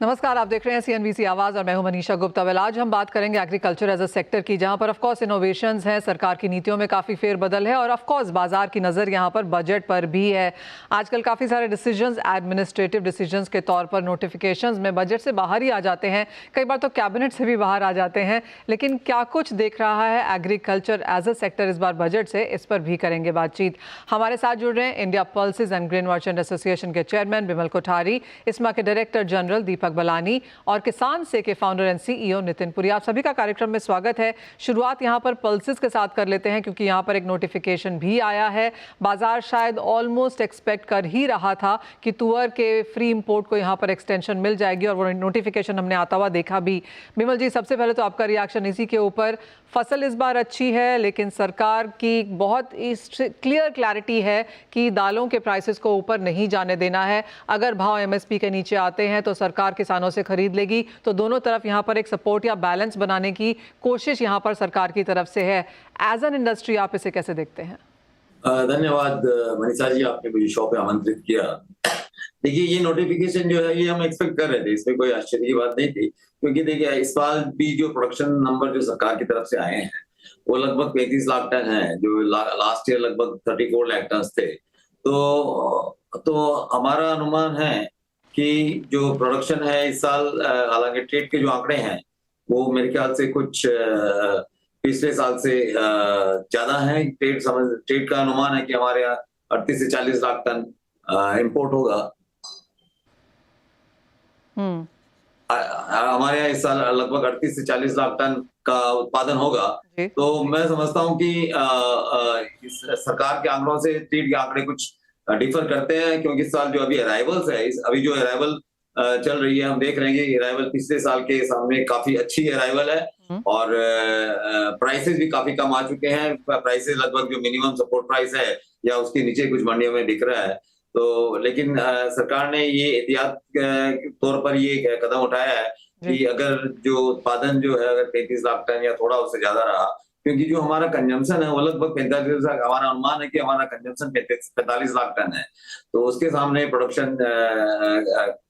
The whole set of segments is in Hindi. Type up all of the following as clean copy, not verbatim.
नमस्कार, आप देख रहे हैं सीएनबीसी आवाज और मैं हूं मनीषा गुप्ता। आज हम बात करेंगे एग्रीकल्चर एज अ सेक्टर की, जहां पर ऑफ कोर्स इनोवेशंस हैं, सरकार की नीतियों में काफ़ी फेरबदल है और ऑफ कोर्स बाजार की नज़र यहां पर बजट पर भी है। आजकल काफ़ी सारे डिसीजंस एडमिनिस्ट्रेटिव डिसीजंस के तौर पर नोटिफिकेशंस में बजट से बाहर ही आ जाते हैं, कई बार तो कैबिनेट से भी बाहर आ जाते हैं। लेकिन क्या कुछ देख रहा है एग्रीकल्चर एज अ सेक्टर इस बार बजट से, इस पर भी करेंगे बातचीत। हमारे साथ जुड़ रहे हैं India pulses and grain merchant association के चेयरमैन बिमल कोठारी, इस्मा के डायरेक्टर जनरल दीपक बलानी और किसान से के founder and CEO Nitin Puri. आप सभी का कार्यक्रम में स्वागत है। शुरुआत यहां पर पल्सेस के साथ कर लेते हैं, क्योंकि यहां पर एक नोटिफिकेशन भी आया है। बाजार शायद ऑलमोस्ट एक्सपेक्ट कर ही रहा था कि तुअर के फ्री इंपोर्ट को यहां पर एक्सटेंशन मिल जाएगी और वो नोटिफिकेशन हमने आता हुआ देखा भी। बिमल जी, सबसे पहले तो आपका रिएक्शन इसी के ऊपर। फसल इस बार अच्छी है, लेकिन सरकार की बहुत क्लियर क्लैरिटी है कि दालों के प्राइसेस को ऊपर नहीं जाने देना है। अगर भाव एमएसपी के नीचे आते हैं तो सरकार किसानों से खरीद लेगी। तो दोनों तरफ यहाँ पर एक सपोर्ट या बैलेंस बनाने की कोशिश यहाँ पर सरकार की तरफ से है। एज एन इंडस्ट्री आप इसे कैसे देखते हैं? धन्यवाद मनीषा जी, आपने मुझे शो पे आमंत्रित किया। देखिए, ये नोटिफिकेशन जो है ये हम एक्सपेक्ट कर रहे थे, इसमें कोई आश्चर्य की बात नहीं थी। क्योंकि देखिए, इस साल भी जो प्रोडक्शन नंबर जो सरकार की तरफ से आए हैं वो लगभग 35 लाख टन है, जो लास्ट ईयर लगभग 34 लाख टन थे। तो हमारा अनुमान है कि जो प्रोडक्शन है इस साल, हालांकि ट्रेड के जो आंकड़े हैं वो मेरे ख्याल से कुछ पिछले साल से ज्यादा है। ट्रेड का अनुमान है कि हमारे यहाँ 38 से 40 लाख टन इंपोर्ट होगा। हमारे यहाँ इस साल लगभग 38 से 40 लाख टन का उत्पादन होगा। तो मैं समझता हूँ कि इस सरकार के आंकड़ों से ट्रेड के आंकड़े कुछ डिफर करते हैं, क्योंकि इस साल जो अभी अराइवल्स है, अभी जो अराइवल चल रही है, हम देख रहे हैं कि अराइवल पिछले साल के सामने काफी अच्छी अराइवल है और प्राइसेस भी काफी कम आ चुके हैं। प्राइसेस लगभग जो मिनिमम सपोर्ट प्राइस है या उसके नीचे कुछ मंडियों में दिख रहा है। तो लेकिन सरकार ने ये एहतियात के तौर पर ये कदम उठाया है कि अगर जो उत्पादन जो है अगर 35 लाख टन या थोड़ा उससे ज्यादा रहा, क्योंकि जो हमारा कंजम्पशन है वो लगभग 45 लाख, हमारा अनुमान है कि हमारा कंजम्पशन 45 लाख टन है। तो उसके सामने प्रोडक्शन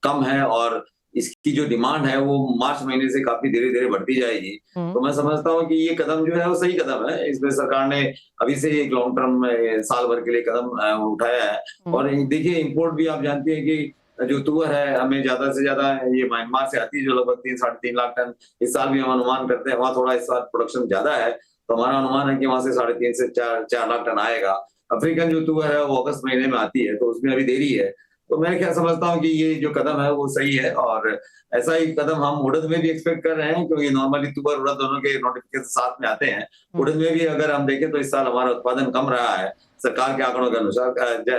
कम है और इसकी जो डिमांड है वो मार्च महीने से काफी धीरे धीरे बढ़ती जाएगी। तो मैं समझता हूँ कि ये कदम जो है वो सही कदम है। इसमें सरकार ने अभी से एक लॉन्ग टर्म साल भर के लिए कदम उठाया है। और देखिए, इंपोर्ट भी आप जानते हैं कि जो तुअर है हमें ज्यादा से ज्यादा ये म्यांमार से आती है, जो लगभग 3-3.5 लाख टन इस साल भी हम अनुमान करते हैं। वहां थोड़ा इस साल प्रोडक्शन ज्यादा है, तो हमारा अनुमान है कि वहां से 3.5 से 4 लाख टन आएगा। अफ्रीकन जो तुअर है वो अगस्त महीने में आती है, तो उसमें अभी देरी है। तो मैं क्या समझता हूँ कि ये जो कदम है वो सही है और ऐसा ही कदम हम उड़द में भी एक्सपेक्ट कर रहे हैं, क्योंकि नॉर्मली तुअर उड़द दोनों के नोटिफिकेशन साथ में आते हैं। उड़द में भी अगर हम देखें तो इस साल हमारा उत्पादन कम रहा है सरकार के आंकड़ों के अनुसार,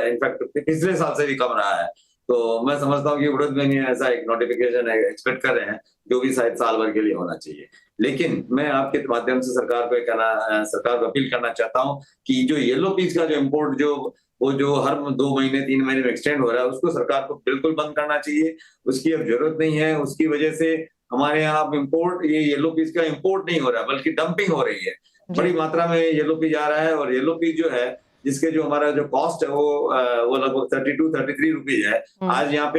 इनफैक्ट पिछले साल से भी कम रहा है। तो मैं समझता हूँ कि उड़द में नहीं ऐसा एक नोटिफिकेशन एक्सपेक्ट कर रहे हैं, जो भी शायद साल भर के लिए होना चाहिए। लेकिन मैं आपके माध्यम से सरकार को अपील करना चाहता हूँ कि जो येलो पीस का जो इम्पोर्ट जो हर 2 महीने 3 महीने में एक्सटेंड हो रहा है, उसको सरकार को बिल्कुल बंद करना चाहिए। उसकी अब जरूरत नहीं है। उसकी वजह से हमारे यहाँ अब इम्पोर्ट, ये येलो पीस का इम्पोर्ट नहीं हो रहा बल्कि डंपिंग हो रही है। बड़ी मात्रा में येलो पीस आ रहा है और येलो पीस जो है जिसके जो हमारा जो कॉस्ट है वो लगभग 32-33 रुपीज है। आज यहाँ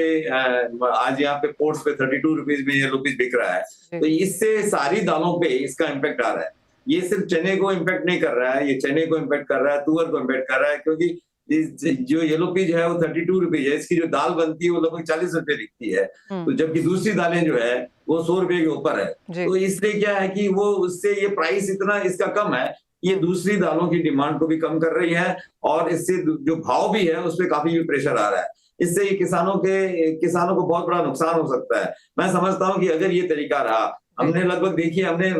पे पोर्ट्स पे 32 रुपीज में येलो पीस बिक रहा है। तो इससे सारी दालों पे इसका इम्पैक्ट आ रहा है। ये सिर्फ चने को इम्पैक्ट नहीं कर रहा है, ये चने को इम्पैक्ट कर रहा है, तुअर को इम्पैक्ट कर रहा है, क्योंकि जो येलो पीज है वो 32 रुपीज है। इसकी जो दाल बनती है वो लगभग 40 रुपए बिकती है। तो जबकि दूसरी दालें जो है वो 100 रुपए के ऊपर है। तो इसलिए क्या है कि वो उससे ये प्राइस इतना इसका कम है, ये दूसरी दालों की डिमांड को भी कम कर रही है और इससे जो भाव भी है उस पर काफी भी प्रेशर आ रहा है। इससे किसानों को बहुत बड़ा नुकसान हो सकता है। मैं समझता हूँ कि अगर ये तरीका रहा, हमने लगभग देखिए हमने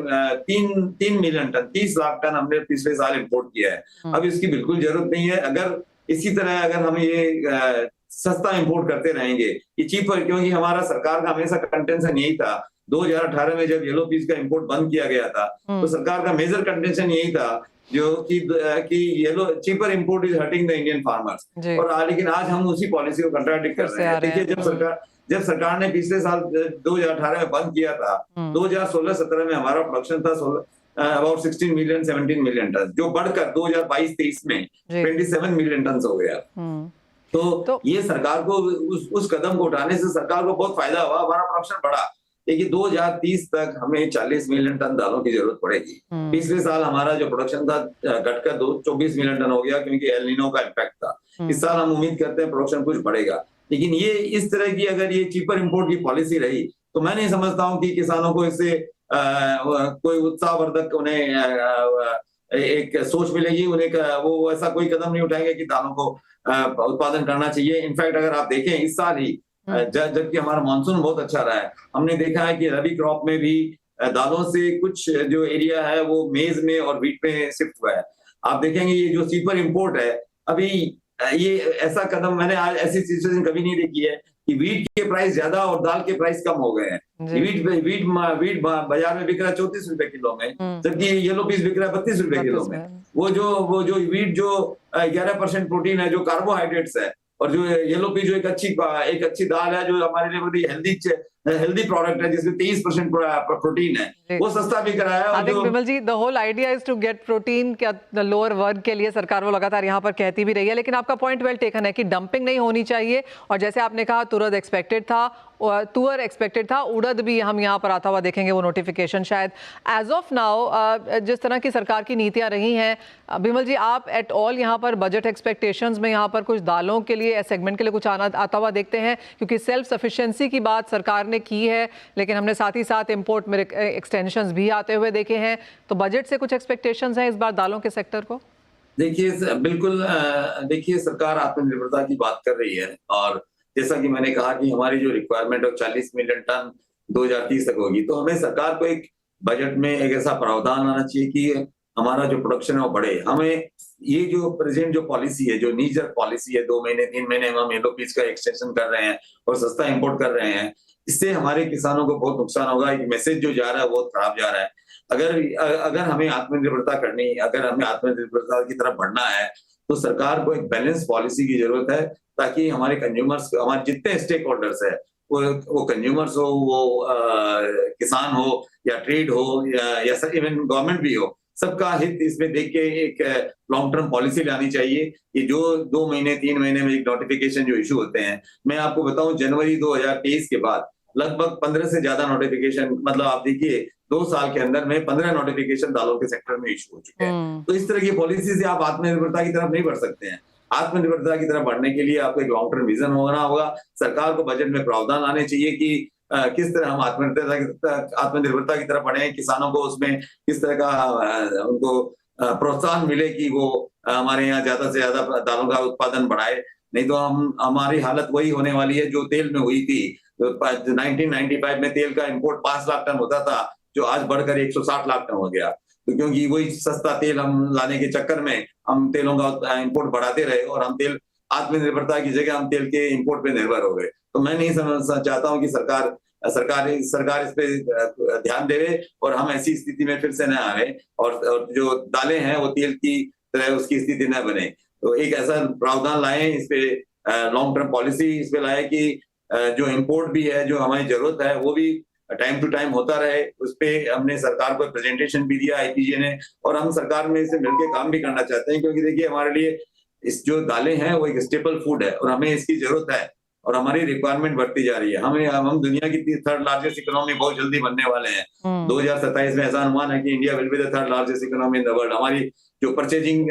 3 मिलियन टन 30 लाख टन हमने पिछले साल इंपोर्ट किया है। अब इसकी बिल्कुल जरूरत नहीं है। अगर इसी तरह अगर हम ये सस्ता इंपोर्ट करते रहेंगे, ये चीपर, क्योंकि हमारा सरकार का हमेशा कंटेंशन यही था। 2018 में जब येलो पीस का इंपोर्ट बंद किया गया था तो सरकार का मेजर कंटेंशन यही था जो कि yellow cheaper import is hurting the Indian farmers. और लेकिन आज हम उसी पॉलिसी को कंट्राडिक्ट कर रहे हैं। देखिए, जब सरकार ने पिछले साल 2018 में बंद किया था, 2016-17 में हमारा प्रोडक्शन था अबाउट 16 मिलियन 17 मिलियन टन, जो बढ़कर 2022-23 में 27 मिलियन टन हो गया। तो ये सरकार को उस कदम को उठाने से सरकार को बहुत फायदा हुआ, हमारा प्रोडक्शन बढ़ा। देखिए 2030 तक हमें 40 मिलियन टन दालों की जरूरत पड़ेगी। पिछले साल हमारा जो प्रोडक्शन था घटकर 24 मिलियन टन हो गया क्योंकि एल नीनो का इम्पैक्ट था। इस साल हम उम्मीद करते हैं प्रोडक्शन कुछ बढ़ेगा, लेकिन ये इस तरह की अगर ये चीपर इंपोर्ट की पॉलिसी रही तो मैं नहीं समझता हूँ कि किसानों को इससे कोई उत्साहवर्धक उन्हें एक सोच मिलेगी। उन्हें वो ऐसा कोई कदम नहीं उठाएंगे कि दालों को उत्पादन करना चाहिए। इनफैक्ट अगर आप देखें इस साल ही जबकि हमारा मानसून बहुत अच्छा रहा है, हमने देखा है कि रबी क्रॉप में भी दालों से कुछ जो एरिया है वो मेज में और व्हीट में शिफ्ट हुआ है। आप देखेंगे ये जो चीपर इंपोर्ट है, अभी ये ऐसा कदम मैंने आज ऐसी सिचुएशन कभी नहीं देखी है कि व्हीट के प्राइस ज्यादा और दाल के प्राइस कम हो गए हैं। व्हीट बाजार में बिक रहा है 34 रुपए किलो में, जबकि येलो पीस बिक रहा है 32 रुपए किलो में। वो जो व्हीट जो 11% प्रोटीन है, जो कार्बोहाइड्रेट्स है, और जो येलो पीस जो एक अच्छी दाल है, जो हमारे लिए बड़ी हेल्दी प्रोडक्ट है, जिसमें 23% प्रोटीन है, वो सस्ता बिक रहा है। I think Vimal ji, the whole idea is to get protein के लोअर वर्ग के लिए सरकार वो लगातार यहाँ पर कहती भी रही है, लेकिन आपका पॉइंट वेल टेकन है कि डंपिंग नहीं होनी चाहिए। और जैसे आपने कहा तुअर एक्सपेक्टेड था, उड़द भी हम यहाँ पर आता हुआ देखेंगे, वो नोटिफिकेशन शायद। एज ऑफ नाउ जिस तरह की सरकार की नीतियाँ रही हैं, विमल जी आप एट ऑल यहाँ पर बजट एक्सपेक्टेशंस में यहाँ पर कुछ दालों के लिए सेगमेंट के लिए कुछ आता हुआ देखते हैं? क्योंकि सेल्फ सफिशिएंसी की बात सरकार ने की है, लेकिन हमने साथ ही साथ इंपोर्ट में एक्सटेंशंस भी आते हुए देखे हैं। तो बजट से कुछ एक्सपेक्टेशंस हैं इस बार दालों के सेक्टर को? देखिए बिल्कुल, देखिए सरकार आत्मनिर्भरता की बात कर रही है, और जैसा कि मैंने कहा कि हमारी जो रिक्वायरमेंट है 40 मिलियन टन 2030 तक होगी, तो हमें सरकार को एक बजट में एक ऐसा प्रावधान आना चाहिए कि हमारा जो प्रोडक्शन है वो बढ़े। हमें ये जो प्रेजेंट जो पॉलिसी है, जो नीजर पॉलिसी है, 2 महीने 3 महीने हम येलो पीस का एक्सटेंशन कर रहे हैं और सस्ता इंपोर्ट कर रहे हैं, इससे हमारे किसानों को बहुत नुकसान होगा। एक मैसेज जो जा रहा है वो खराब जा रहा है। अगर हमें आत्मनिर्भरता करनी, अगर हमें आत्मनिर्भरता की तरफ बढ़ना है, तो सरकार को एक बैलेंस पॉलिसी की जरूरत है, ताकि हमारे कंज्यूमर्स, हमारे जितने स्टेक होल्डर्स है, वो कंज्यूमर्स हो, वो किसान हो या ट्रेड हो या इवन गवर्नमेंट भी हो, सबका हित इसमें देख के एक लॉन्ग टर्म पॉलिसी लानी चाहिए। कि जो 2 महीने 3 महीने में एक नोटिफिकेशन जो इशू होते हैं, मैं आपको बताऊं जनवरी 2023 के बाद लगभग 15 से ज्यादा नोटिफिकेशन, मतलब आप देखिए 2 साल के अंदर में 15 नोटिफिकेशन दालों के सेक्टर में इशू हो चुके हैं। तो इस तरह की पॉलिसी से आप आत्मनिर्भरता की तरफ नहीं बढ़ सकते हैं। आत्मनिर्भरता की तरफ बढ़ने के लिए आपको एक लॉन्ग टर्म विजन होना होगा। सरकार को बजट में प्रावधान आने चाहिए कि किस तरह हम आत्मनिर्भरता की तरफ बढ़े, किसानों को उसमें किस तरह का उनको प्रोत्साहन मिले कि वो हमारे यहाँ ज्यादा से ज्यादा दालों का उत्पादन बढ़ाए। नहीं तो हमारी हालत वही होने वाली है जो तेल में हुई थी। तो 1995 में तेल का इंपोर्ट 5 लाख टन होता था, जो आज बढ़कर 160 लाख टन हो गया। तो क्योंकि वही सस्ता तेल हम लाने के चक्कर में हम तेलों का इंपोर्ट बढ़ाते रहे, और हम तेल आत्मनिर्भरता की जगह हम तेल के इंपोर्ट पे निर्भर हो गए। तो मैं नहीं समझना चाहता हूँ कि सरकार इस पे ध्यान देवे और हम ऐसी स्थिति में फिर से न आवे, और जो दालें हैं वो तेल की तरह उसकी स्थिति न बने। तो एक ऐसा प्रावधान लाए इस पे, लॉन्ग टर्म पॉलिसी इस पे लाए कि जो इंपोर्ट भी है, जो हमारी जरूरत है, वो भी टाइम टू टाइम होता रहे। उस पे हमने सरकार को प्रेजेंटेशन भी दिया आईपीजे ने, और हम सरकार में से मिलकर काम भी करना चाहते हैं, क्योंकि देखिए हमारे लिए इस जो दालें हैं वो एक स्टेपल फूड है और हमें इसकी जरूरत है, और हमारी रिक्वायरमेंट बढ़ती जा रही है। हम दुनिया की 3rd लार्जेस्ट इकोनॉमी बहुत जल्दी बनने वाले हैं। 2027 में ऐसा अनुमान है कि India will be the 3rd largest economy in the world. हमारी जो परचेजिंग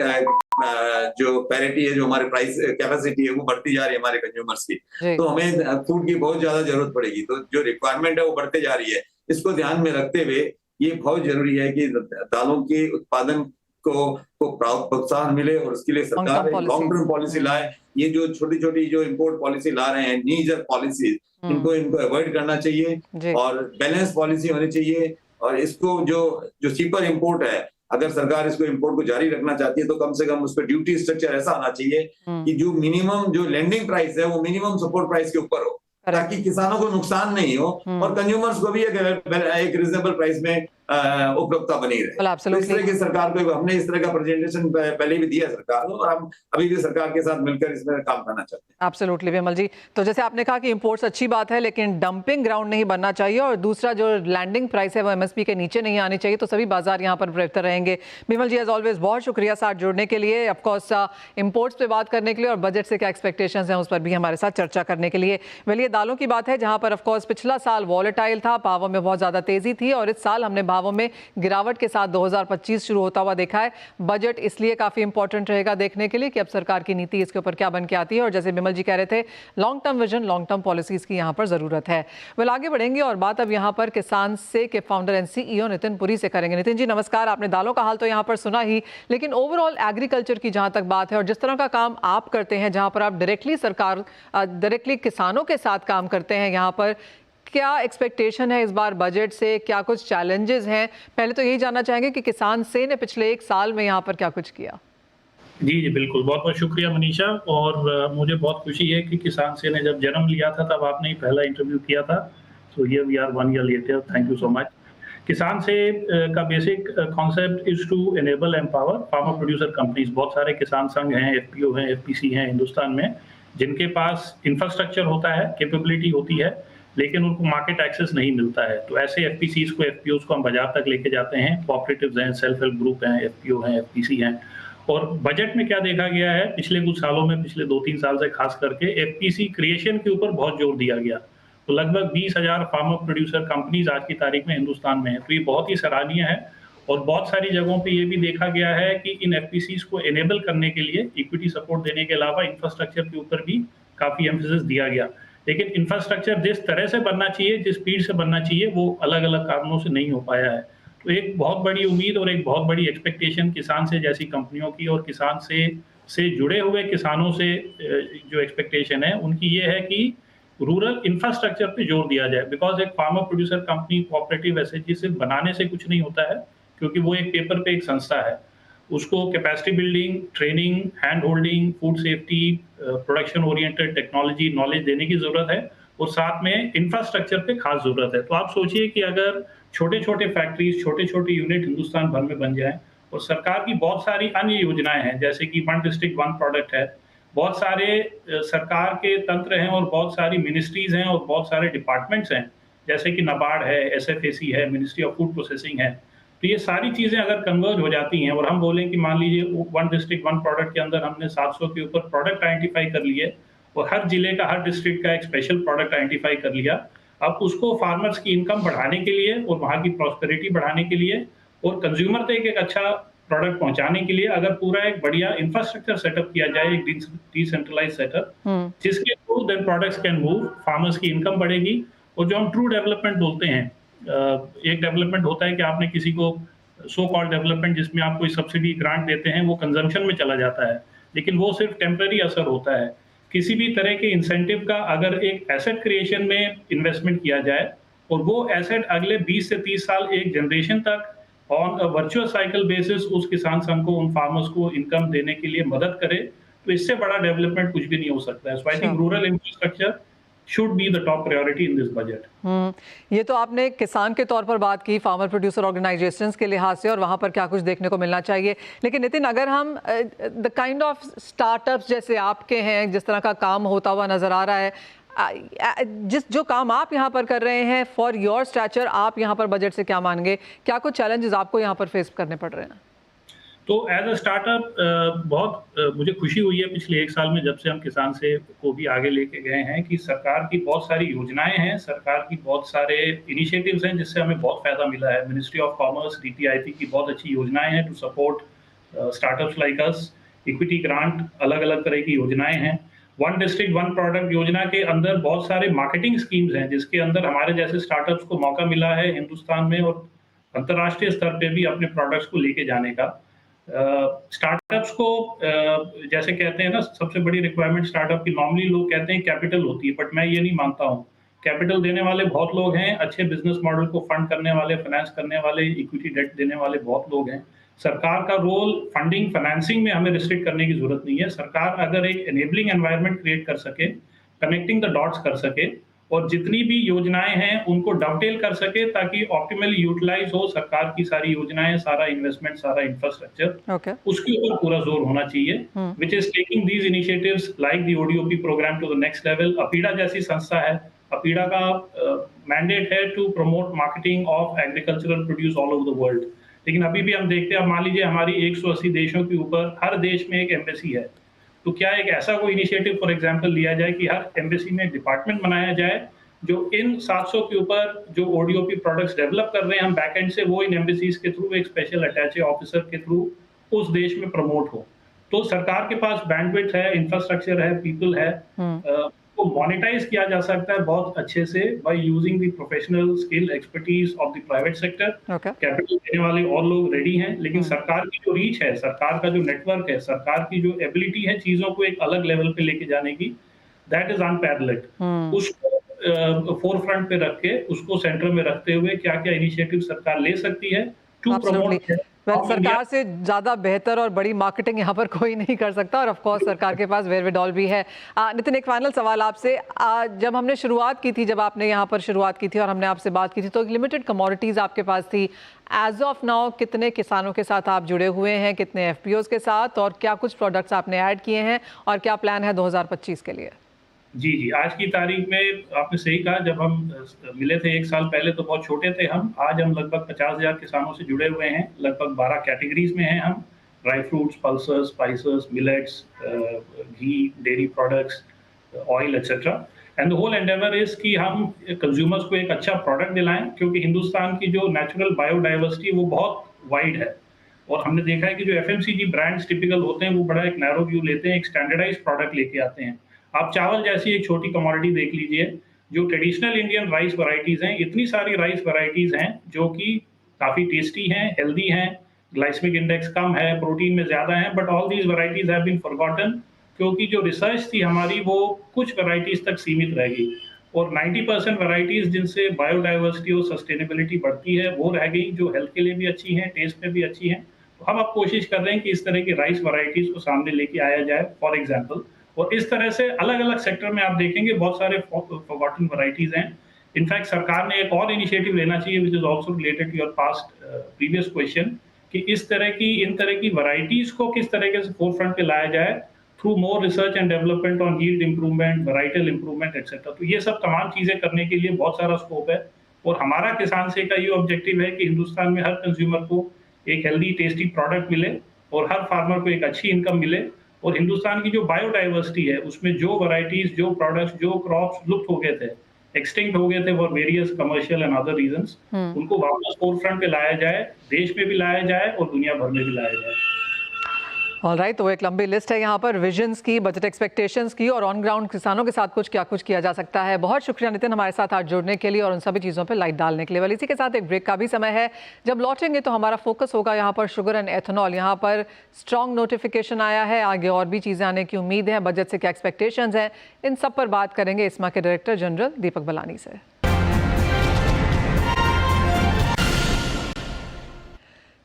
जो पैरिटी है, जो हमारे प्राइस कैपेसिटी है, वो बढ़ती जा रही है हमारे कंज्यूमर्स की। तो हमें फूड की बहुत ज्यादा जरूरत पड़ेगी। तो जो रिक्वायरमेंट है वो बढ़ते जा रही है। इसको ध्यान में रखते हुए ये बहुत जरूरी है कि दालों के उत्पादन को प्रोत्साहन मिले, और उसके लिए सरकार लॉन्ग टर्म पॉलिसी लाए। ये जो छोटी जो इंपोर्ट पॉलिसी ला रहे हैं, नीजर पॉलिसी, इनको अवॉइड करना चाहिए और बैलेंस पॉलिसी होनी चाहिए। और इसको जो चीपर इंपोर्ट है, अगर सरकार इसको इंपोर्ट को जारी रखना चाहती है, तो कम से कम उस पर ड्यूटी स्ट्रक्चर ऐसा आना चाहिए कि जो मिनिमम जो लैंडिंग प्राइस है वो मिनिमम सपोर्ट प्राइस के ऊपर हो, ताकि किसानों को नुकसान नहीं हो और कंज्यूमर्स को भी एक रीजनेबल प्राइस में उपयुक्तता बनी रहे। Well, तो इस तरह की सरकार को हमने इस तरह का प्रेजेंटेशन पहले भी दिया सरकार को, और हम अभी भी सरकार के साथ मिलकर इसमें काम करना चाहते हैं। एब्सोल्युटली विमल जी, तो जैसे आपने कहा कि इंपोर्ट्स अच्छी बात है, लेकिन डंपिंग ग्राउंड नहीं बनना चाहिए, और दूसरा जो लैंडिंग प्राइस है वो एमएसपी के नीचे नहीं आनी चाहिए, तो सभी बाजार यहाँ पर बेहतर रहेंगे। विमल जी, एज ऑलवेज बहुत शुक्रिया साथ जुड़ने के लिए, ऑफकोर्स इंपोर्ट्स पे बात करने के लिए, और बजट से क्या एक्सपेक्टेशंस हैं उस पर भी हमारे साथ चर्चा करने के लिए। वेल, ये दालों की बात है जहाँ पर ऑफकोर्स पिछला साल वॉलेटाइल था, भावों में बहुत ज़्यादा तेजी थी, और इस साल हमने भावों में गिरावट के साथ 2025 शुरू होता हुआ देखा है। बजट इसलिए काफ़ी इंपॉर्टेंट रहेगा देखने के लिए कि अब सरकार की नीति इसके ऊपर क्या बन के आती है, और जैसे विमल जी कह रहे थे, long term vision, long term policies की यहाँ पर जरूरत है। वेल, आगे बढ़ेंगे और बात अब यहाँ पर किसान से के founder and CEO Nitin Puri से करेंगे। नितिन जी नमस्कार। आपने दालों का हाल तो यहाँ पर सुना ही, लेकिन ओवरऑल एग्रीकल्चर की जहाँ तक बात है और जिस तरह का काम आप करते हैं, जहाँ पर आप डायरेक्टली किसानों के साथ काम करते हैं, यहाँ पर क्या एक्सपेक्टेशन है इस बार बजट से, क्या कुछ चैलेंजेस हैं? पहले तो यही जानना चाहेंगे कि किसान से ने पिछले 1 साल में यहाँ पर क्या कुछ किया। जी बिल्कुल, बहुत बहुत शुक्रिया मनीषा, और मुझे बहुत खुशी है कि किसान से ने जब जन्म लिया था तब आपने ही पहला इंटरव्यू किया था, so here we are 1 year later, thank you so much. किसान से का basic concept is to enable empower farmer producer companies. बहुत सारे किसान संघ हैं, एफपीओ हैं, एफपीसी हैं हिंदुस्तान में, जिनके पास इंफ्रास्ट्रक्चर होता है, कैपेबिलिटी होती है, लेकिन उनको मार्केट एक्सेस नहीं मिलता है। तो ऐसे एफपीसीज को, एफपीओज को हम बाजार तक लेके जाते हैं। कोऑपरेटिव्स हैं, सेल्फ हेल्प ग्रुप हैं, एफपीओ हैं, एफपीसी हैं। और बजट में क्या देखा गया है पिछले कुछ सालों में, पिछले 2-3 साल से खास करके एफपीसी क्रिएशन के ऊपर बहुत जोर दिया गया। तो लगभग 20,000 फार्मर प्रोड्यूसर कंपनीज आज की तारीख में हिंदुस्तान में है, तो ये बहुत ही सराहनीय है। और बहुत सारी जगहों पे ये भी देखा गया है कि इन एफपीसीज को एनेबल करने के लिए इक्विटी सपोर्ट देने के अलावा इंफ्रास्ट्रक्चर के ऊपर भी काफी एम्फेसिस दिया गया। लेकिन इंफ्रास्ट्रक्चर जिस तरह से बनना चाहिए, जिस स्पीड से बनना चाहिए, वो अलग अलग कारणों से नहीं हो पाया है। तो एक बहुत बड़ी उम्मीद और एक बहुत बड़ी एक्सपेक्टेशन किसान से जैसी कंपनियों की, और किसान से जुड़े हुए किसानों से जो एक्सपेक्टेशन है उनकी ये है कि रूरल इंफ्रास्ट्रक्चर पे जोर दिया जाए। बिकॉज एक farmer producer company, cooperative SHG सिर्फ बनाने से कुछ नहीं होता है, क्योंकि वो एक पेपर पे एक संस्था है। उसको capacity building, training, hand holding, food safety, production oriented technology, knowledge देने की जरूरत है, और साथ में इंफ्रास्ट्रक्चर पे खास जरूरत है। तो आप सोचिए कि अगर छोटे-छोटे फैक्ट्रीज, छोटे-छोटे यूनिट हिंदुस्तान भर में बन जाएं, और सरकार की बहुत सारी अन्य योजनाएं हैं, जैसे कि 1 डिस्ट्रिक्ट 1 प्रोडक्ट है, बहुत सारे सरकार के तंत्र हैं, और बहुत सारी मिनिस्ट्रीज हैं, और बहुत सारे डिपार्टमेंट्स हैं, जैसे कि नाबार्ड है, एसएफएसी है, मिनिस्ट्री ऑफ फूड प्रोसेसिंग है। तो ये सारी चीजें अगर कन्वर्ज हो जाती हैं, और हम बोलें कि मान लीजिए 1 डिस्ट्रिक्ट 1 प्रोडक्ट के अंदर हमने 700 के ऊपर प्रोडक्ट आइडेंटिफाई कर लिए, और हर जिले का, हर डिस्ट्रिक्ट का एक स्पेशल प्रोडक्ट आइडेंटिफाई कर लिया। अब उसको फार्मर्स की इनकम बढ़ाने के लिए, और वहाँ की प्रॉस्पेरिटी बढ़ाने के लिए, और कंज्यूमर तक एक अच्छा प्रोडक्ट पहुंचाने के लिए अगर पूरा एक बढ़िया इंफ्रास्ट्रक्चर सेटअप किया जाए, एक डिसेंट्रलाइज सेटअप, जिसके through then products can move, farmers की इनकम बढ़ेगी। और जो हम ट्रू डेवलपमेंट बोलते हैं, एक डेवलपमेंट होता है कि आपने किसी को सो कॉल्ड डेवलपमेंट, जिसमें आप कोई सब्सिडी ग्रांट देते हैं, वो कंजम्पशन में चला जाता है, लेकिन वो सिर्फ टेम्पररी असर होता है। किसी भी तरह के इंसेंटिव का अगर एक एसेट क्रिएशन में इन्वेस्टमेंट किया जाए, और वो एसेट अगले 20 से 30 साल, एक जनरेशन तक on a virtual cycle basis उस किसान संघ को, उन फार्मर्स को इनकम देने के लिए मदद करे, तो इससे बड़ा डेवलपमेंट कुछ भी नहीं हो सकता है। So I think rural infrastructure should be the top priority in this budget. ये तो आपने किसान के तौर पर बात की, फार्मर प्रोड्यूसर ऑर्गेनाइजेशंस के लिहाज से, और वहाँ पर क्या कुछ देखने को मिलना चाहिए। लेकिन नितिन, अगर हम द काइंड ऑफ स्टार्टअप्स जैसे आपके हैं, जिस तरह का काम होता हुआ नजर आ रहा है, जो काम आप यहाँ पर कर रहे हैं, फॉर योर स्टैचर, आप यहाँ पर बजट से क्या मानेंगे, क्या कुछ चैलेंजेस आपको यहाँ पर फेस करने पड़ रहे हैं? तो एज अ स्टार्टअप बहुत मुझे खुशी हुई है पिछले 1 साल में, जब से हम किसान से को भी आगे लेके गए हैं, कि सरकार की बहुत सारी योजनाएं हैं, सरकार की बहुत सारे इनिशिएटिव्स हैं, जिससे हमें बहुत फायदा मिला है। मिनिस्ट्री ऑफ कॉमर्स, डीटीआईपी की बहुत अच्छी योजनाएं हैं to support startups like us, equity grant, अलग अलग तरह की योजनाएं हैं। 1 डिस्ट्रिक्ट 1 प्रोडक्ट योजना के अंदर बहुत सारे मार्केटिंग स्कीम्स हैं, जिसके अंदर हमारे जैसे स्टार्टअप्स को मौका मिला है हिंदुस्तान में और अंतर्राष्ट्रीय स्तर पे भी अपने प्रोडक्ट्स को लेके जाने का। स्टार्टअप्स को जैसे कहते हैं ना, सबसे बड़ी रिक्वायरमेंट स्टार्टअप की, नॉर्मली लोग कहते हैं कैपिटल होती है, बट मैं ये नहीं मानता हूँ। कैपिटल देने वाले बहुत लोग हैं, अच्छे बिजनेस मॉडल को फंड करने वाले, फाइनेंस करने वाले, इक्विटी डेट देने वाले बहुत लोग हैं। सरकार का रोल फंडिंग, फाइनेंसिंग में हमें रिस्ट्रिक्ट करने की जरूरत नहीं है। सरकार अगर एक एनेबलिंग एनवायरनमेंट क्रिएट कर सके, कनेक्टिंग द डॉट्स कर सके, और जितनी भी योजनाएं हैं उनको डबटेल कर सके ताकि ऑप्टिमली यूटिलाइज हो सरकार की सारी योजनाएं, सारा इन्वेस्टमेंट, सारा इंफ्रास्ट्रक्चर, उसके ऊपर पूरा जोर होना चाहिए, which is taking these initiatives like the ODOP programme to the next level. APEDA जैसी संस्था है, अपीडा का मैंडेट है to promote marketing of agricultural produce all over the world, लेकिन अभी भी हम देखते हैं, मान लीजिए हमारी 180 देशों के ऊपर हर देश में एक एम्बेसी है, तो क्या एक ऐसा कोई इनिशिएटिव फॉर एग्जांपल लिया जाए कि हर एम्बेसी में एक डिपार्टमेंट बनाया जाए जो इन 700 के ऊपर जो ओडीओपी प्रोडक्ट्स डेवलप कर रहे हैं हम बैकएंड से, वो इन एम्बेसीज के थ्रू एक स्पेशल अटैचे ऑफिसर के थ्रू उस देश में प्रमोट हो। तो सरकार के पास बैंडविड्थ है, इंफ्रास्ट्रक्चर है, पीपल है, को मोनेटाइज किया जा सकता है बहुत अच्छे से by using the professional skill expertise of the private sector. Capital देने वाले और लोग रेडी हैं, लेकिन सरकार की जो रीच है, सरकार का जो नेटवर्क है, सरकार की जो एबिलिटी है चीजों को एक अलग लेवल पे लेके जाने की, दैट इज अनपैरेलल्ड। उसको फोर फ्रंट पे रख के, उसको सेंटर में रखते हुए क्या क्या इनिशिएटिव सरकार ले सकती है टू प्रमोट। सरकार से ज्यादा बेहतर और बड़ी मार्केटिंग यहाँ पर कोई नहीं कर सकता, और ऑफ कोर्स सरकार के पास वेयरविडॉल भी है। नितिन, एक फाइनल सवाल आपसे, जब हमने शुरुआत की थी, जब आपने यहाँ पर शुरुआत की थी और हमने आपसे बात की थी, तो लिमिटेड कमोडिटीज आपके पास थी। एज ऑफ नाउ कितने किसानों के साथ आप जुड़े हुए हैं, कितने एफपीओज के साथ, और क्या कुछ प्रोडक्ट्स आपने ऐड किए हैं, और क्या प्लान है 2025 के लिए? जी, आज की तारीख में आपने सही कहा, जब हम मिले थे 1 साल पहले तो बहुत छोटे थे हम, आज हम लगभग 50,000 किसानों से जुड़े हुए हैं, लगभग 12 कैटेगरीज में हैं हम, dry fruits, pulses, spices, millets, ghee, dairy products, oil etcetera. And the whole endeavour is कि हम कंज्यूमर्स को एक अच्छा प्रोडक्ट दिलाएं, क्योंकि हिंदुस्तान की जो नेचुरल बायोडाइवर्सिटी वो बहुत वाइड है, और हमने देखा है कि जो एफएमसीजी ब्रांड्स टिपिकल होते हैं वो बड़ा एक नैरो व्यू लेते हैं, एक स्टैंडर्डाइज्ड प्रोडक्ट लेके आते हैं। आप चावल जैसी एक छोटी कमोडिटी देख लीजिए, जो ट्रेडिशनल इंडियन राइस वैरायटीज हैं, इतनी सारी राइस वैरायटीज हैं जो कि काफी टेस्टी हैं, हेल्दी हैं, ग्लाइसेमिक इंडेक्स कम है, प्रोटीन में ज्यादा है, but all these varieties have been forgotten, क्योंकि जो रिसर्च थी हमारी वो कुछ वैरायटीज तक सीमित रह गई, और 90% वैरायटीज जिनसे बायोडाइवर्सिटी और सस्टेनेबिलिटी बढ़ती है वो रह गई, जो हेल्थ के लिए भी अच्छी हैं, टेस्ट में भी अच्छी हैं। तो हम अब कोशिश कर रहे हैं कि इस तरह की राइस वैरायटीज को सामने लेके आया जाए फॉर एग्जाम्पल, और इस तरह से अलग अलग सेक्टर में आप देखेंगे बहुत सारे फॉरगॉटन वैरायटीज हैं। इनफैक्ट सरकार ने एक और इनिशिएटिव लेना चाहिए, which is also related to your past previous question, कि इन तरह की वैरायटीज को किस तरीके से फोर फ्रंट पे लाया जाए through more research and development on yield improvement, varietal improvement etcetera. तो ये सब तमाम चीजें करने के लिए बहुत सारा स्कोप है, और हमारा किसान से का ये ऑब्जेक्टिव है कि हिंदुस्तान में हर कंज्यूमर को एक हेल्दी टेस्टी प्रोडक्ट मिले, और हर फार्मर को एक अच्छी इनकम मिले, और हिंदुस्तान की जो बायोडाइवर्सिटी है उसमें जो वैरायटीज, जो प्रोडक्ट्स, जो क्रॉप्स लुप्त हो गए थे, एक्सटिंक्ट हो गए थे for various commercial and other reasons, उनको वापस फोर फ्रंट पे लाया जाए, देश में भी लाया जाए और दुनिया भर में भी लाया जाए। ऑलराइट, तो एक लंबी लिस्ट है यहाँ पर विजन्स की, बजट एक्सपेक्टेशंस की, और ऑन ग्राउंड किसानों के साथ कुछ किया जा सकता है। बहुत शुक्रिया नितिन हमारे साथ आज जुड़ने के लिए और उन सभी चीज़ों पर लाइट डालने के लिए। वाल इसी के साथ एक ब्रेक का भी समय है। जब लौटेंगे तो हमारा फोकस होगा यहाँ पर शुगर एंड एथेनॉल। यहाँ पर स्ट्रॉन्ग नोटिफिकेशन आया है, आगे और भी चीज़ें आने की उम्मीद है, बजट से क्या एक्सपेक्टेशंस हैं, इन सब पर बात करेंगे इस्मा के डायरेक्टर जनरल दीपक बलानी से।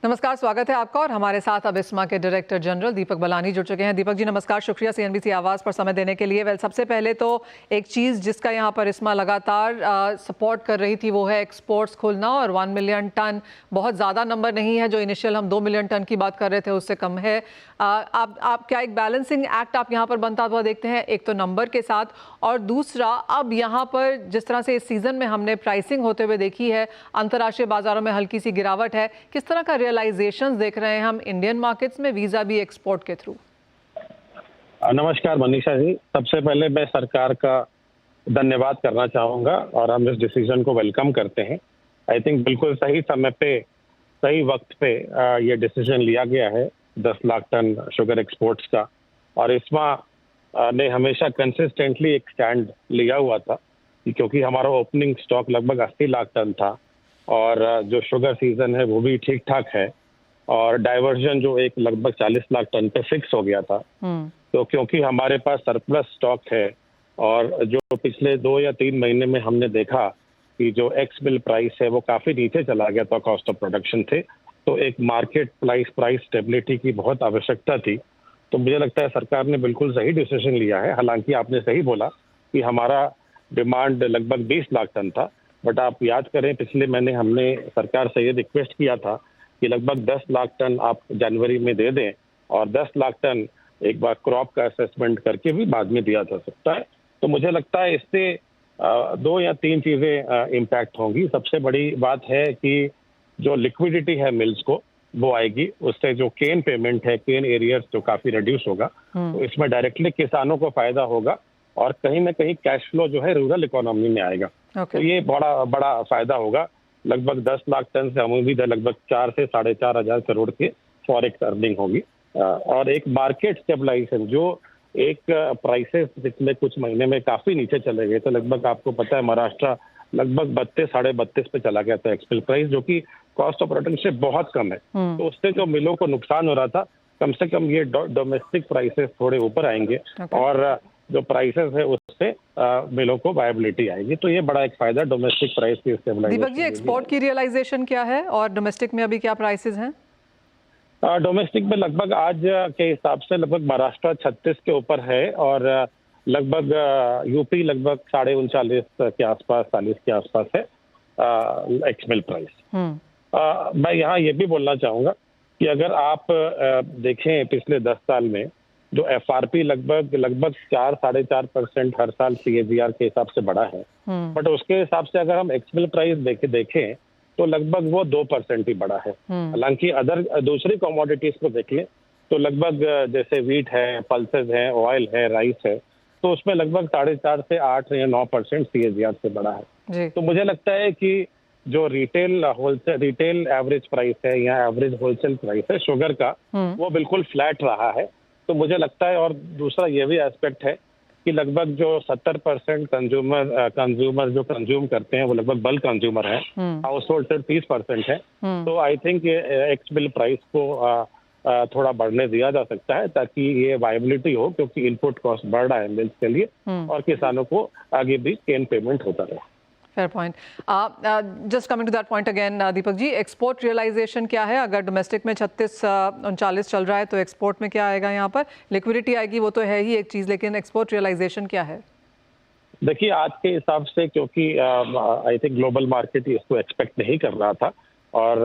नमस्कार, स्वागत है आपका, और हमारे साथ अब इस्मा के डायरेक्टर जनरल दीपक बलानी जुड़ चुके हैं। दीपक जी नमस्कार, शुक्रिया सीएनबीसी आवाज़ पर समय देने के लिए। वेल, सबसे पहले तो एक चीज़ जिसका यहाँ पर इस्मा लगातार सपोर्ट कर रही थी वो है एक्सपोर्ट्स खुलना, और 1 मिलियन टन बहुत ज़्यादा नंबर नहीं है, जो इनिशियल हम 2 मिलियन टन की बात कर रहे थे उससे कम है। आप क्या एक बैलेंसिंग एक्ट आप यहाँ पर बनता हुआ देखते हैं, एक तो नंबर के साथ, और दूसरा अब यहाँ पर जिस तरह से इस सीज़न में हमने प्राइसिंग होते हुए देखी है, अंतर्राष्ट्रीय बाज़ारों में हल्की सी गिरावट है, किस तरह का रियलाइजेशंस देख रहे हैं हम इंडियन मार्केट्स में वीज़ा भी एक्सपोर्ट के थ्रू? नमस्कार मनीषा जी, सबसे पहले मैं सरकार का धन्यवाद करना चाहूँगा, और हम इस डिसीजन को वेलकम करते हैं। आई थिंक बिल्कुल सही समय पे, सही वक्त पे ये डिसीजन लिया गया है 10 लाख टन शुगर एक्सपोर्ट्स का, और इस्मा ने हमेशा कंसिस्टेंटली एक स्टैंड लिया हुआ था, क्योंकि हमारा ओपनिंग स्टॉक लगभग 80 लाख टन था, और जो शुगर सीजन है वो भी ठीक ठाक है, और डाइवर्जन जो एक लगभग 40 लाख टन पे फिक्स हो गया था। तो क्योंकि हमारे पास सरप्लस स्टॉक है, और जो पिछले 2 या 3 महीने में हमने देखा कि जो एक्स मिल प्राइस है वो काफी नीचे चला गया था, कॉस्ट ऑफ प्रोडक्शन थे, तो एक मार्केट प्राइस स्टेबिलिटी की बहुत आवश्यकता थी। तो मुझे लगता है सरकार ने बिल्कुल सही डिसीजन लिया है। हालांकि आपने सही बोला कि हमारा डिमांड लगभग 20 लाख टन था। बट आप याद करें पिछले महीने हमने सरकार से ये रिक्वेस्ट किया था कि लगभग 10 लाख टन आप जनवरी में दे दें और 10 लाख टन एक बार क्रॉप का असेसमेंट करके भी बाद में दिया जा सकता है। तो मुझे लगता है इससे 2 या 3 चीजें इम्पैक्ट होंगी। सबसे बड़ी बात है कि जो लिक्विडिटी है मिल्स को वो आएगी, उससे जो केन पेमेंट है, केन एरियर्स जो काफी रिड्यूस होगा, तो इसमें डायरेक्टली किसानों को फायदा होगा और कहीं ना कहीं कैश फ्लो जो है रूरल इकोनॉमी में आएगा। तो ये बड़ा फायदा होगा। लगभग 10 लाख टन से हम उम्मीद है लगभग 4 से 4.5 हजार करोड़ के फॉरेक्स अर्निंग होगी। और एक मार्केट स्टेबलाइजेशन, जो एक प्राइसेस पिछले कुछ महीने में काफी नीचे चले गए, तो लगभग आपको पता है महाराष्ट्र लगभग 32 साढ़े 32 पे चला गया था एक्सपोर्ट प्राइस, जो कि कॉस्ट ऑफ प्रोडक्शन से बहुत कम है। तो उससे जो मिलों को नुकसान हो रहा था, कम से कम ये डोमेस्टिक प्राइसेस थोड़े ऊपर आएंगे और जो प्राइसेस है उससे मिलों को वायबिलिटी आएगी। तो ये बड़ा एक फायदा डोमेस्टिक प्राइस की स्टेबलाइजेशन। दीपक जी, एक्सपोर्ट की रियलाइजेशन क्या है और डोमेस्टिक में अभी क्या प्राइसेस हैं? डोमेस्टिक में लगभग आज के हिसाब से लगभग महाराष्ट्र 36 के ऊपर है और लगभग यूपी लगभग 39.5 के आसपास, 40 के आसपास है एक्समिल प्राइस। मैं यहाँ ये भी बोलना चाहूंगा कि अगर आप देखें पिछले 10 साल में जो एफआरपी लगभग 4-4.5% हर साल सीएजीआर के हिसाब से बढ़ा है, बट उसके हिसाब से अगर हम एक्समिल प्राइस देखें तो लगभग वो 2% ही बढ़ा है। हालांकि दूसरी कमोडिटीज को देख लें तो लगभग जैसे व्हीट है, पल्सेस है, ऑयल है, राइस है, तो उसमें लगभग 4.5 से 8 या 9% सीएजीआर से बढ़ा है। तो मुझे लगता है कि जो रिटेल एवरेज प्राइस है या एवरेज होलसेल प्राइस है शुगर का, वो बिल्कुल फ्लैट रहा है। तो मुझे लगता है, और दूसरा ये भी एस्पेक्ट है कि लगभग जो 70% कंज्यूमर जो कंज्यूम करते हैं वो लगभग बल्क कंज्यूमर है, हाउस होल्ड 30% है। तो आई थिंक एक्समिल प्राइस को थोड़ा बढ़ने दिया जा सकता है ताकि ये वायबिलिटी हो, क्योंकि इनपुट कॉस्ट बढ़ रहा है मिल्स के लिए और किसानों को आगे भी केन पेमेंट होता रहे। Fair point. Just coming to that point again Deepak ji, export realisation क्या है? अगर डोमेस्टिक में 36-39 चल रहा है तो एक्सपोर्ट में क्या आएगा? यहाँ पर लिक्विडिटी आएगी, वो तो है ही एक चीज, लेकिन एक्सपोर्ट रियलाइजेशन क्या है? देखिए आज के हिसाब से, क्योंकि आई थिंक ग्लोबल मार्केट इसको एक्सपेक्ट नहीं कर रहा था और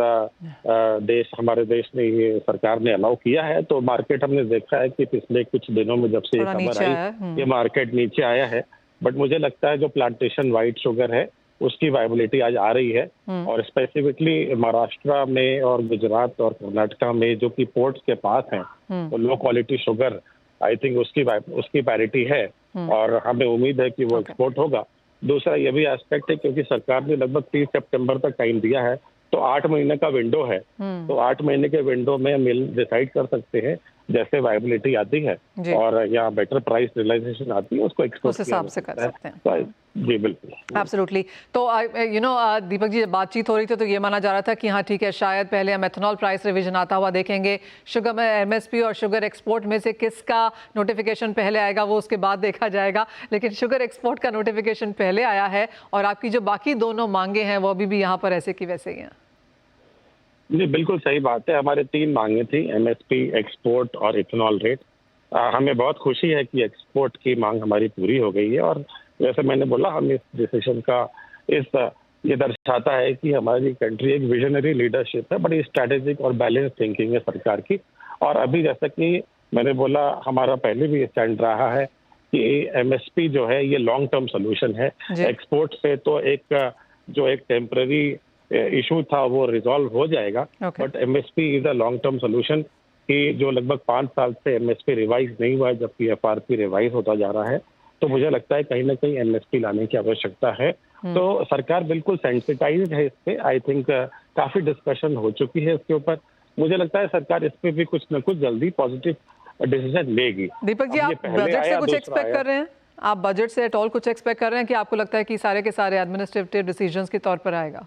हमारे देश ने ये सरकार ने अलाउ किया है, तो मार्केट हमने देखा है कि पिछले कुछ दिनों में जब से ये खबर आई ये मार्केट नीचे आया है। बट मुझे लगता है जो प्लांटेशन व्हाइट शुगर है उसकी वायबिलिटी आज आ रही है और स्पेसिफिकली महाराष्ट्र में और गुजरात और कर्नाटका में जो कि पोर्ट्स के पास हैं, तो low quality sugar I think उसकी पैरिटी है और हमें उम्मीद है कि वो एक्सपोर्ट होगा। दूसरा ये भी एस्पेक्ट है क्योंकि सरकार ने लगभग 30 सितंबर तक टाइम दिया है, तो 8 महीने का विंडो है। तो 8 महीने के विंडो में मिल डिसाइड कर सकते हैं जैसे वायबिलिटी आती है और या बेटर प्राइस रियलाइजेशन आती है, उसको एक्सपोर्ट उस हिसाब से कर सकते हैं। तो जी बिल्कुल, एब्सोल्युटली। तो दीपक जी बातचीत हो रही थी तो ये माना जा रहा था कि हाँ ठीक है, शायद पहले हम एथेनॉल प्राइस रिवीजन आता हुआ देखेंगे, शुगर में एमएसपी और शुगर एक्सपोर्ट में से किसका नोटिफिकेशन पहले आएगा वो उसके बाद देखा जाएगा, लेकिन शुगर एक्सपोर्ट का नोटिफिकेशन पहले आया है और आपकी जो बाकी दोनों मांगे हैं वो अभी भी यहाँ पर ऐसे की वैसे ही हैं। जी बिल्कुल सही बात है। हमारे 3 मांगे थी, एमएसपी, एक्सपोर्ट और इथेनॉल रेट। हमें बहुत खुशी है कि एक्सपोर्ट की मांग हमारी पूरी हो गई है और जैसे मैंने बोला हम इस डिसीजन का ये दर्शाता है कि हमारी कंट्री एक विजनरी लीडरशिप है, बड़ी स्ट्रैटेजिक और बैलेंस थिंकिंग है सरकार की। और अभी जैसा कि मैंने बोला हमारा पहले भी स्टैंड रहा है कि एमएसपी जो है ये लॉन्ग टर्म सोल्यूशन है। एक्सपोर्ट से तो एक टेम्पररी इशू था वो रिजॉल्व हो जाएगा, but MSP is a long term solution कि जो लगभग 5 साल से एमएसपी रिवाइज नहीं हुआ है, जबकि एफआरपी रिवाइज होता जा रहा है। तो मुझे लगता है कहीं ना कहीं एमएसपी लाने की आवश्यकता है। तो सरकार बिल्कुल सेंसिटाइज्ड है इस पे। आई थिंक काफी डिस्कशन हो चुकी है इसके ऊपर। मुझे लगता है सरकार इस पे भी कुछ न कुछ जल्दी पॉजिटिव डिसीजन लेगी। दीपक जी, आप बजट से कुछ एक्सपेक्ट कर रहे हैं? आप बजट से एट ऑल कुछ एक्सपेक्ट कर रहे हैं कि आपको लगता है कि सारे के सारे एडमिनिस्ट्रेटिव डिसीजंस के तौर पर आएगा?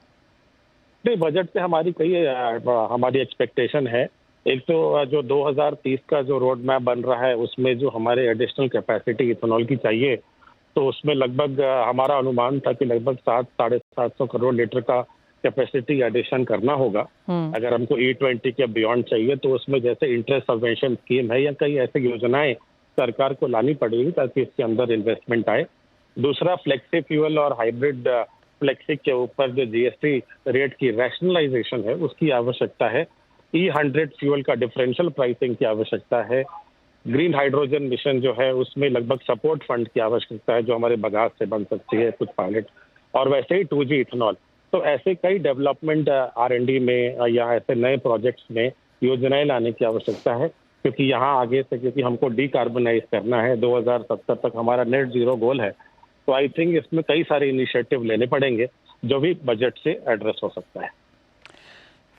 नहीं, बजट से हमारी एक्सपेक्टेशन है। एक तो जो 2030 का जो रोड मैप बन रहा है उसमें जो हमारे एडिशनल कैपेसिटी इथेनॉल की चाहिए, तो उसमें लगभग हमारा अनुमान था कि लगभग 700-750 करोड़ लीटर का कैपेसिटी एडिशन करना होगा। अगर हमको E20 के बियॉन्ड चाहिए तो उसमें जैसे इंटरेस्ट सबवेंशन स्कीम है या कई ऐसी योजनाएं सरकार को लानी पड़ेगी ताकि इसके अंदर इन्वेस्टमेंट आए। दूसरा फ्लेक्सी फ्यूल और हाइब्रिड फ्लेक्सी के ऊपर जो जीएसटी रेट की रैशनलाइजेशन है उसकी आवश्यकता है। E100 फ्यूल का डिफरेंशियल प्राइसिंग की आवश्यकता है। ग्रीन हाइड्रोजन मिशन जो है उसमें लगभग सपोर्ट फंड की आवश्यकता है जो हमारे बगास से बन सकती है कुछ पायलट, और वैसे ही 2G इथेनॉल। तो ऐसे कई डेवलपमेंट R&D में या ऐसे नए प्रोजेक्ट्स में योजनाएं लाने की आवश्यकता है, क्योंकि यहाँ आगे से क्योंकि हमको डीकार्बनाइज करना है, 2070 तक हमारा नेट जीरो गोल है। तो आई थिंक इसमें कई सारे इनिशिएटिव लेने पड़ेंगे जो भी बजट से एड्रेस हो सकता है।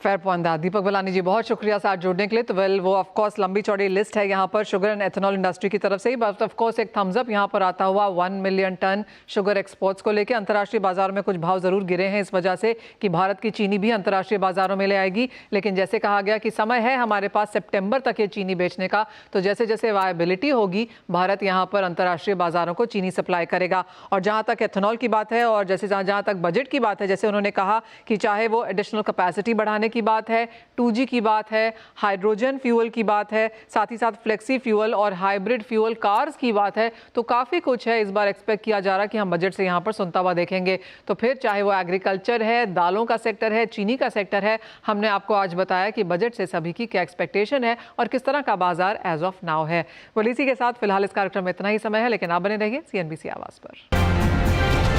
फेयर पॉइंट था। दीपक बलानी जी, बहुत शुक्रिया साथ जुड़ने के लिए। तो वेल, वो ऑफ कोर्स लंबी चौड़ी लिस्ट है यहाँ पर शुगर एंड एथेनॉल इंडस्ट्री की तरफ से ही, बट ऑफ कोर्स एक थम्स अप यहाँ पर आता हुआ 1 मिलियन टन शुगर एक्सपोर्ट्स को लेकर। अंतर्राष्ट्रीय बाजार में कुछ भाव जरूर गिरे हैं इस वजह से कि भारत की चीनी भी अंतर्राष्ट्रीय बाजारों में ले आएगी, लेकिन जैसे कहा गया कि समय है हमारे पास सितंबर तक ये चीनी बेचने का, तो जैसे जैसे वायबिलिटी होगी भारत यहाँ पर अंतर्राष्ट्रीय बाजारों को चीनी सप्लाई करेगा। और जहाँ तक एथेनॉल की बात है और जैसे जहाँ तक बजट की बात है, जैसे उन्होंने कहा कि चाहे वो एडिशनल कैपेसिटी बढ़ाने की बात है, 2G की बात है, हाइड्रोजन फ्यूल की बात है, साथ ही साथ फ्लेक्सी फ्यूल और हाइब्रिड फ्यूल कार्स की बात है, तो काफ़ी कुछ है। इस बार एक्सपेक्ट किया जा रहा है कि हम बजट से यहाँ पर सुनता हुआ देखेंगे। तो फिर चाहे वो एग्रीकल्चर है, दालों का सेक्टर है, चीनी का सेक्टर है, हमने आपको आज बताया कि बजट से सभी की क्या एक्सपेक्टेशन है और किस तरह का बाजार एज ऑफ नाउ है। पॉलिसी के साथ फिलहाल इस कार्यक्रम में इतना ही समय है, लेकिन आप बने रहिए CNBC आवाज़ पर।